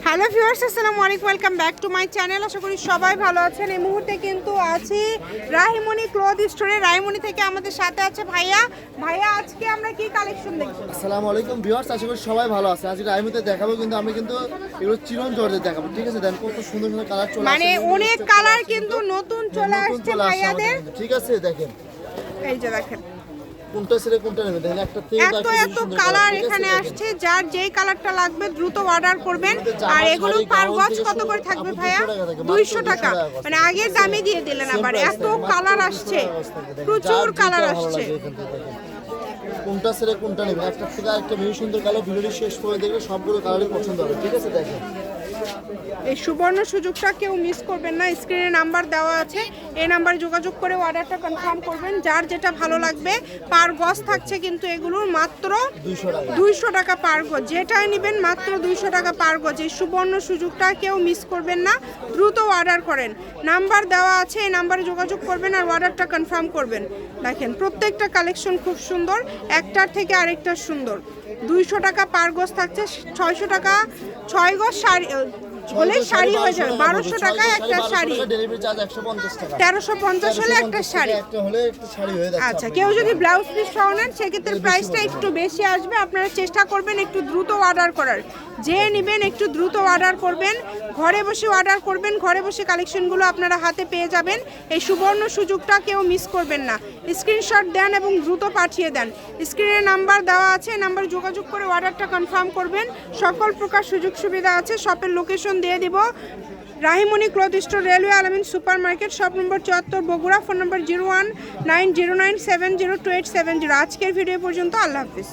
Hello viewers, আসসালামু আলাইকুম, welcome back to my channel. আশা করি সবাই ভালো আছেন। এই মুহূর্তে কিন্তু আছি রাহিমণি ক্লথ স্টোরে। রাহিমণি থেকে আমাদের সাথে আছে ভাইয়া। ভাইয়া, আজকে আমরা কি কালেকশন দেখব? আসসালামু আলাইকুম ভিউয়ার্স, আশা করি সবাই ভালো আছে। আজকে রাহিমণিতে দেখাবো, কিন্তু আমি কিন্তু এগুলো চিরন জর্জেট দেখাবো, ঠিক আছে? দেখেন কত সুন্দর সুন্দর কালার চলে আসছে, মানে অনেক কালার কিন্তু নতুন চলে আসছে ভাইয়াদের, ঠিক আছে? দেখেন এই যে দেখেন কোনটা ছেড়ে কোনটা নেবেন, দেখেন একটা থেকে এত কালার এখানে আসছে। যার যেই কালারটা লাগবে দ্রুত অর্ডার করবেন। আর এগুলো পার গজ কত করে থাকবে ভাইয়া? 200 টাকা। মানে আগের দামে দিয়ে দিলেন। আবার এত কালার আসছে, প্রচুর কালার আসছে। কোনটা ছেড়ে কোনটা নেবেন, একটা থেকে একটা বেশি সুন্দর কালার। ভিডিওটি শেষ করে দেখলে সবগুলো কালারই পছন্দ হবে, ঠিক আছে? দেখেন এই সুবর্ণ সুযোগটা কেউ মিস করবেন না। স্ক্রিনে নাম্বার দেওয়া আছে, এই নাম্বারে যোগাযোগ করে অর্ডারটা কনফার্ম করবেন। যার যেটা ভালো লাগবে। পার গজ থাকছে কিন্তু এগুলোর মাত্র 200 টাকা পার গজ। যেটাই নেবেন মাত্র 200 টাকা পার গজ। এই সুবর্ণ সুযোগটা কেউ মিস করবেন না, দ্রুত অর্ডার করেন। নাম্বার দেওয়া আছে, এই নাম্বারে যোগাযোগ করবেন আর অর্ডারটা কনফার্ম করবেন। দেখেন প্রত্যেকটা কালেকশন খুব সুন্দর, একটার থেকে আরেকটা সুন্দর। 200 টাকা পার গজ থাকছে, 600 টাকা 6 গজ শাড়ি হলে শাড়ি হয়ে যাবে। 1200 টাকা একটা শাড়ি, ডেলিভারি চার্জ 150 টাকা, 1350 হলে একটা শাড়ি। একটা হলে একটা শাড়ি হয়ে যাচ্ছে। আচ্ছা, কেউ যদি ব্লাউজ পিস সহ নেন সেক্ষেত্রে প্রাইসটা একটু বেশি আসবে। আপনারা চেষ্টা করবেন একটু দ্রুত অর্ডার করার। যে নেবেন একটু দ্রুত অর্ডার করবেন, ঘরে বসে অর্ডার করবেন। ঘরে বসে কালেকশনগুলো আপনারা হাতে পেয়ে যাবেন। এই সুবর্ণ সুযোগটা কেউ মিস করবেন না। স্ক্রিনশট দেন এবং দ্রুত পাঠিয়ে দেন। স্ক্রিনে নাম্বার দেওয়া আছে, নাম্বারে যোগাযোগ করে অর্ডারটা কনফার্ম করবেন। সকল প্রকার সুযোগ সুবিধা আছে। শপের লোকেশন দিয়ে দিব। রাহিমণি ক্লথ স্টোর, রেলওয়ে আলামিন super market, shop number 74, Bogura. Phone নম্বর 019097028770। আজকের ভিডিও পর্যন্ত। আল্লাহ হাফিজ।